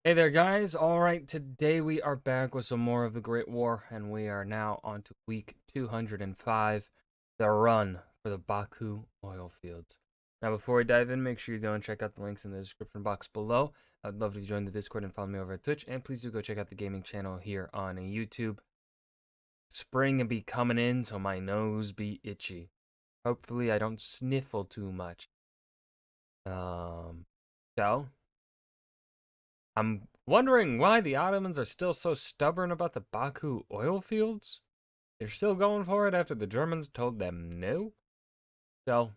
Hey there, guys. All right, today we are back with some more of the Great War, and we are now on to week 205, the run for the Baku oil fields. Now, before we dive in, make sure you go and check out the links in the description box below. I'd love to join the Discord and follow me over at Twitch, and please do go check out the gaming channel here on YouTube. Spring be coming in, so my nose be itchy. Hopefully, I don't sniffle too much. So I'm wondering why the Ottomans are still so stubborn about the Baku oil fields. They're still going for it after the Germans told them no. So,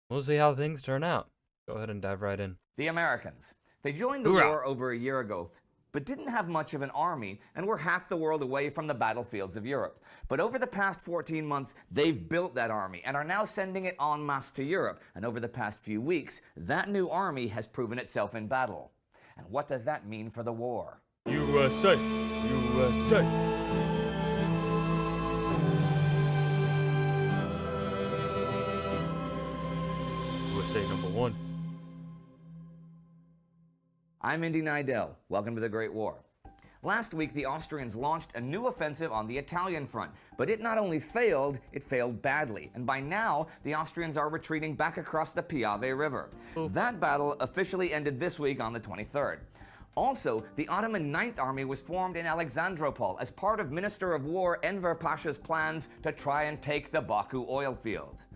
we'll see how things turn out. Go ahead and dive right in. The Americans. They joined the Hoorah! war over a year ago, but didn't have much of an army and were half the world away from the battlefields of Europe. But over the past 14 months, they've built that army and are now sending it en masse to Europe. And over the past few weeks, that new army has proven itself in battle. And what does that mean for the war? USA! USA! USA #1. I'm Indy Nidell. Welcome to the Great War. Last week, the Austrians launched a new offensive on the Italian front, but it not only failed, it failed badly. And by now, the Austrians are retreating back across the Piave River. That battle officially ended this week on the 23rd. Also, the Ottoman Ninth Army was formed in Alexandropol as part of Minister of War Enver Pasha's plans to try and take the Baku oil fields.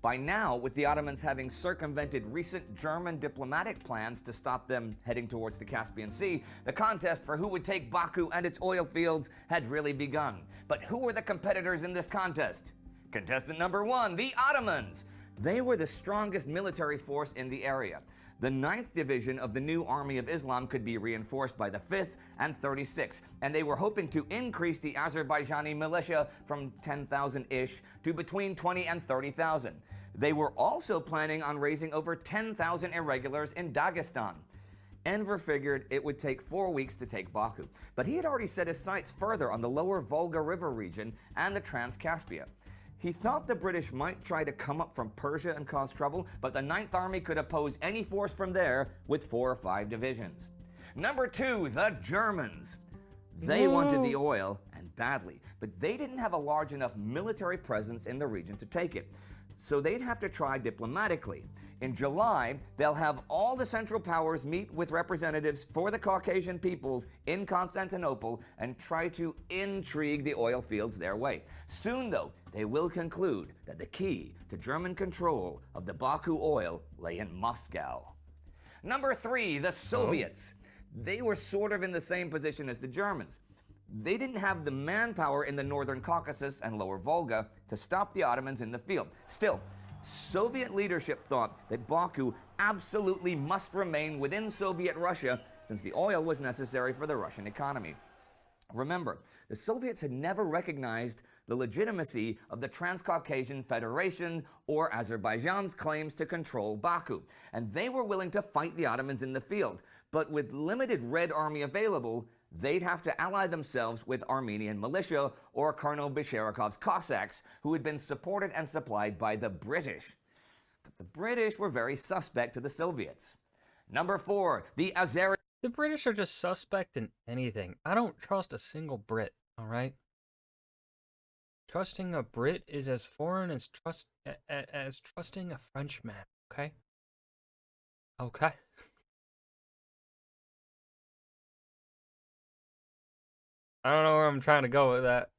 By now, with the Ottomans having circumvented recent German diplomatic plans to stop them heading towards the Caspian Sea, the contest for who would take Baku and its oil fields had really begun. But who were the competitors in this contest? Contestant number one, the Ottomans. They were the strongest military force in the area. The 9th Division of the new Army of Islam could be reinforced by the 5th and 36th, and they were hoping to increase the Azerbaijani militia from 10,000-ish to between 20 and 30,000. They were also planning on raising over 10,000 irregulars in Dagestan. Enver figured it would take 4 weeks to take Baku, but he had already set his sights further on the lower Volga River region and the Transcaspia. He thought the British might try to come up from Persia and cause trouble, but the Ninth Army could oppose any force from there with 4 or 5 divisions. Number 2, the Germans. They wanted the oil, and badly, but they didn't have a large enough military presence in the region to take it. So they'd have to try diplomatically. In July, they'll have all the Central Powers meet with representatives for the Caucasian peoples in Constantinople and try to intrigue the oil fields their way. Soon, though, they will conclude that the key to German control of the Baku oil lay in Moscow. Number 3, the Soviets. They were sort of in the same position as the Germans. They didn't have the manpower in the northern Caucasus and lower Volga to stop the Ottomans in the field. Still, Soviet leadership thought that Baku absolutely must remain within Soviet Russia since the oil was necessary for the Russian economy. Remember, the Soviets had never recognized the legitimacy of the Transcaucasian Federation or Azerbaijan's claims to control Baku, and they were willing to fight the Ottomans in the field. But with limited Red Army available, they'd have to ally themselves with Armenian militia or Colonel Bisharakov's Cossacks, who had been supported and supplied by the British. But the British were very suspect to the Soviets. Number 4, the Azeri. The British are just suspect in anything. I don't trust a single Brit, alright? Trusting a Brit is as foreign as trusting a Frenchman, okay? Okay. I don't know where I'm trying to go with that.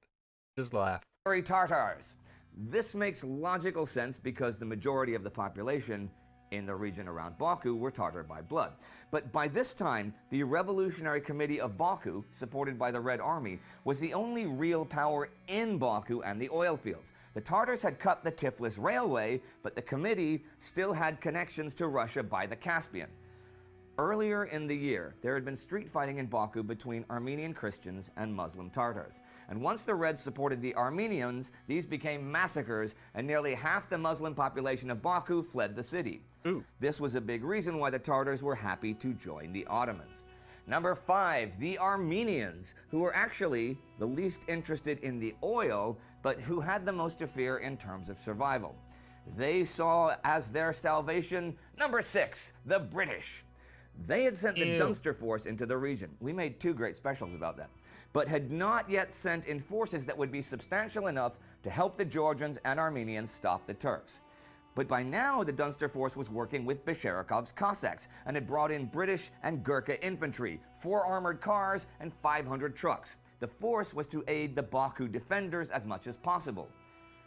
Just laugh. Tartars. This makes logical sense because the majority of the population in the region around Baku were Tatar by blood. But by this time, the Revolutionary Committee of Baku, supported by the Red Army, was the only real power in Baku and the oil fields. The Tartars had cut the Tiflis Railway, but the committee still had connections to Russia by the Caspian. Earlier in the year, there had been street fighting in Baku between Armenian Christians and Muslim Tartars. And once the Reds supported the Armenians, these became massacres, and nearly half the Muslim population of Baku fled the city. This was a big reason why the Tartars were happy to join the Ottomans. Number 5, the Armenians, who were actually the least interested in the oil, but who had the most to fear in terms of survival. They saw as their salvation, number 6, the British. They had sent the Ew. Dunster Force into the region. We made 2 great specials about that. But had not yet sent in forces that would be substantial enough to help the Georgians and Armenians stop the Turks. But by now, the Dunster Force was working with Basharikov's Cossacks and had brought in British and Gurkha infantry, 4 armored cars, and 500 trucks. The force was to aid the Baku defenders as much as possible.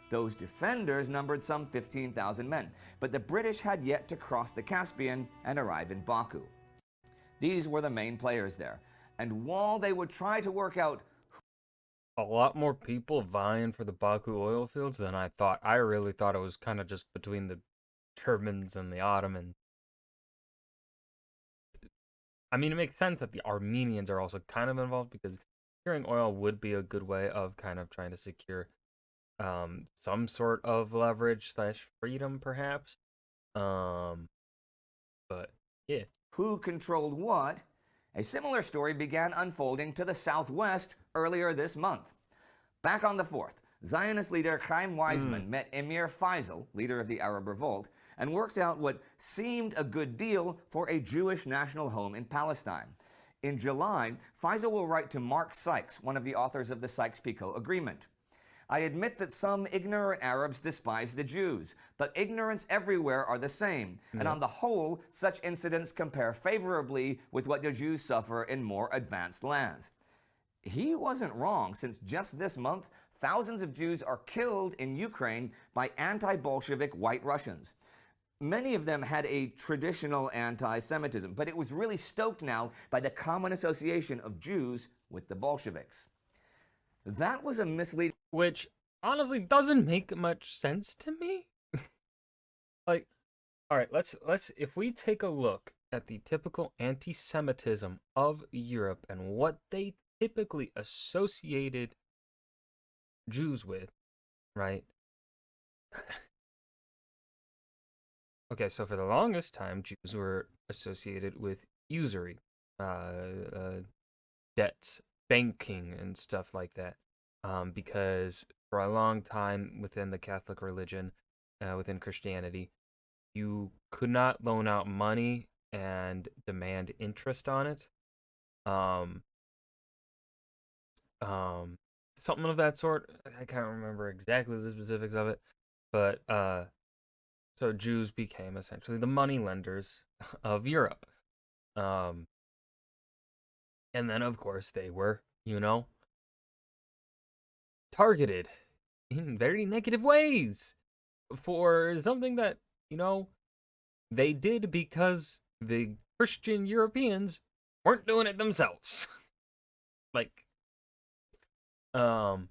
Those defenders numbered some 15,000 men, but the British had yet to cross the Caspian and arrive in Baku. These were the main players there, and while they would try to work out A lot more people vying for the Baku oil fields than I thought. I really thought it was kind of just between the Germans and the Ottomans. I mean, it makes sense that the Armenians are also kind of involved because securing oil would be a good way of kind of trying to secure some sort of leverage slash freedom, perhaps. But yeah. who controlled what, a similar story began unfolding to the southwest earlier this month. Back on the 4th, Zionist leader Chaim Weizmann met Emir Faisal, leader of the Arab Revolt, and worked out what seemed a good deal for a Jewish national home in Palestine. In July, Faisal will write to Mark Sykes, one of the authors of the Sykes-Picot Agreement. I admit that some ignorant Arabs despise the Jews, but ignorance everywhere are the same, and on the whole, such incidents compare favorably with what the Jews suffer in more advanced lands. He wasn't wrong, since just this month, thousands of Jews are killed in Ukraine by anti-Bolshevik White Russians. Many of them had a traditional anti-Semitism, but it was really stoked now by the common association of Jews with the Bolsheviks. That was a misleading... Which honestly doesn't make much sense to me. Like, all right, let's if we take a look at the typical anti-Semitism of Europe and what they typically associated Jews with, right? Okay, so for the longest time, Jews were associated with usury, debts, banking, and stuff like that. Because for a long time within the Catholic religion, within Christianity, you could not loan out money and demand interest on it. Something of that sort. I can't remember exactly the specifics of it, but so Jews became essentially the money lenders of Europe. And then of course they were, targeted in very negative ways for something that, they did because the Christian Europeans weren't doing it themselves. But then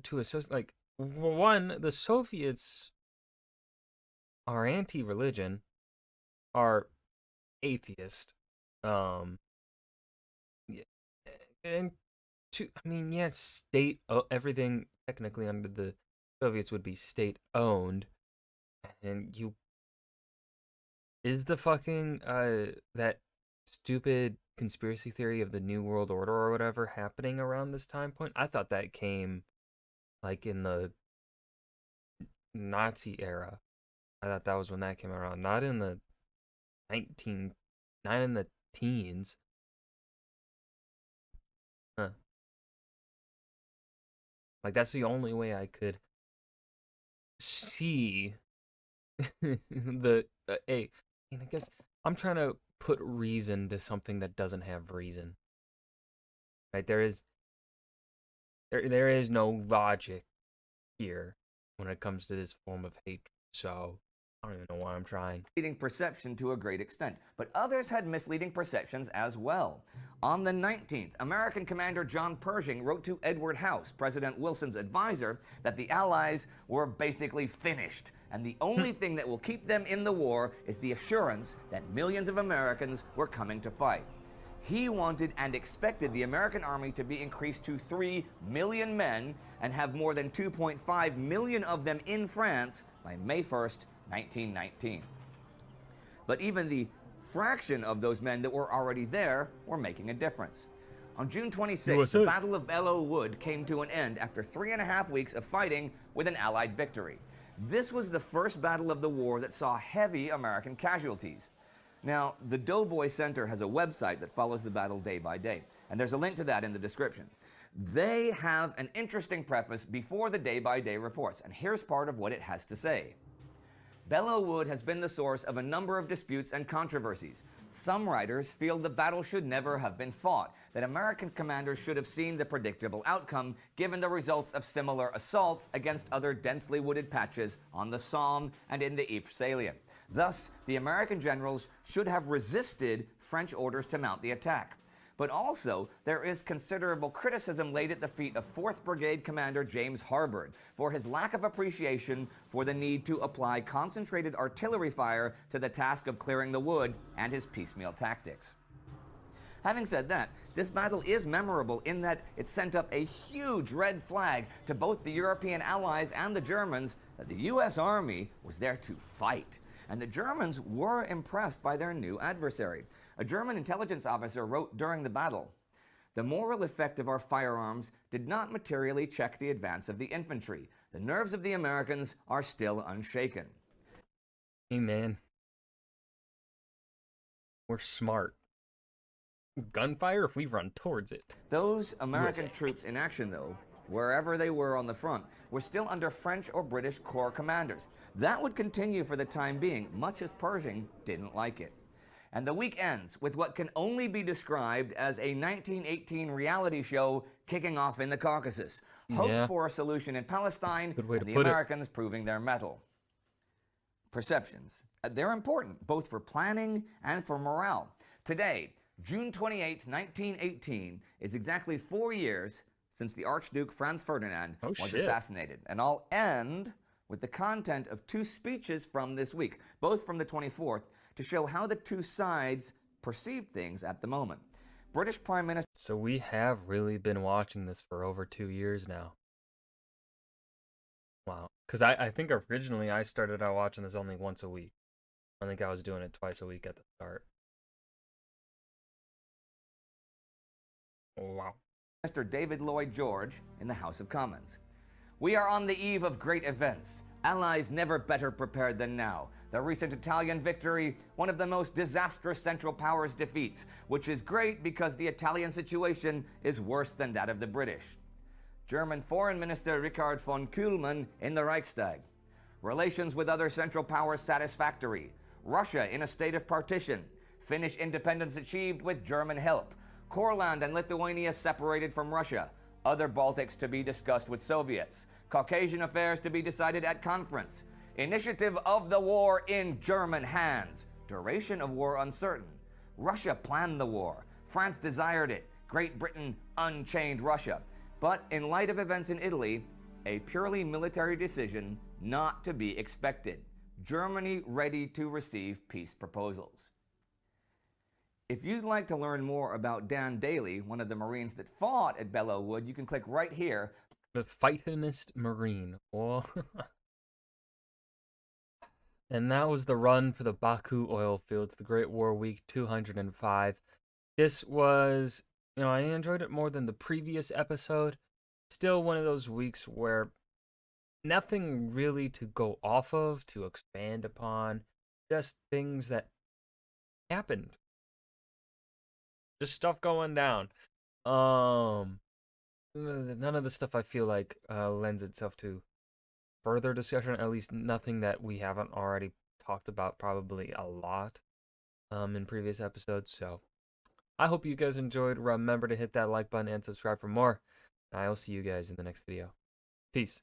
to associate, one, the Soviets are anti-religion, are atheist, and state, everything technically under the Soviets would be state owned, and is the fucking that stupid conspiracy theory of the New World Order or whatever happening around this time point? I thought that came in the Nazi era. I thought that was when that came around, not in the teens. Huh. That's the only way I could see I guess I'm trying to put reason to something that doesn't have reason. Right? There is no logic here when it comes to this form of hatred. So I don't even know why I'm trying. Misleading perception to a great extent, but others had misleading perceptions as well. On the 19th, American Commander John Pershing wrote to Edward House, President Wilson's advisor, that the Allies were basically finished, and the only thing that will keep them in the war is the assurance that millions of Americans were coming to fight. He wanted and expected the American army to be increased to 3 million men and have more than 2.5 million of them in France by May 1st, 1919. But even the fraction of those men that were already there were making a difference. On June 26th, the Battle of Belleau Wood came to an end after 3.5 weeks of fighting with an Allied victory. This was the first battle of the war that saw heavy American casualties. Now, the Doughboy Center has a website that follows the battle day by day, and there's a link to that in the description. They have an interesting preface before the day-by-day reports, and here's part of what it has to say. Belleau Wood has been the source of a number of disputes and controversies. Some writers feel the battle should never have been fought, that American commanders should have seen the predictable outcome given the results of similar assaults against other densely wooded patches on the Somme and in the Ypres salient. Thus, the American generals should have resisted French orders to mount the attack. But also, there is considerable criticism laid at the feet of 4th Brigade Commander James Harbord for his lack of appreciation for the need to apply concentrated artillery fire to the task of clearing the wood and his piecemeal tactics. Having said that, this battle is memorable in that it sent up a huge red flag to both the European allies and the Germans that the U.S. Army was there to fight. And the Germans were impressed by their new adversary. A German intelligence officer wrote during the battle, "The moral effect of our firearms did not materially check the advance of the infantry. The nerves of the Americans are still unshaken." Hey, man. We're smart. Gunfire if we run towards it. Those American troops in action, though, wherever they were on the front, were still under French or British corps commanders. That would continue for the time being, much as Pershing didn't like it. And the week ends with what can only be described as a 1918 reality show kicking off in the Caucasus. Hope for a solution in Palestine, and the Americans proving their mettle. Perceptions. They're important, both for planning and for morale. Today, June 28, 1918, is exactly 4 years since the Archduke Franz Ferdinand was assassinated. And I'll end with the content of 2 speeches from this week, both from the 24th, to show how the 2 sides perceive things at the moment. British Prime Minister... So we have really been watching this for over 2 years now. Wow. Because I think originally I started out watching this only once a week. I think I was doing it twice a week at the start. Wow. Minister David Lloyd George in the House of Commons. "We are on the eve of great events. Allies never better prepared than now. The recent Italian victory, one of the most disastrous Central Powers defeats, which is great because the Italian situation is worse than that of the British." German Foreign Minister Richard von Kuhlmann in the Reichstag. "Relations with other Central Powers satisfactory. Russia in a state of partition. Finnish independence achieved with German help. Courland and Lithuania separated from Russia. Other Baltics to be discussed with Soviets. Caucasian affairs to be decided at conference. Initiative of the war in German hands. Duration of war uncertain. Russia planned the war. France desired it. Great Britain unchained Russia. But in light of events in Italy, a purely military decision not to be expected. Germany ready to receive peace proposals." If you'd like to learn more about Dan Daly, one of the Marines that fought at Belleau Wood, you can click right here. The fightingest Marine. Oh. And that was the run for the Baku oil fields, the Great War Week 205. This was, I enjoyed it more than the previous episode. Still one of those weeks where nothing really to go off of, to expand upon, just things that happened. Just stuff going down. None of the stuff I feel like lends itself to further discussion, at least nothing that we haven't already talked about probably a lot in previous episodes. So I hope you guys enjoyed. Remember to hit that like button and subscribe for more. I'll see you guys in the next video. Peace.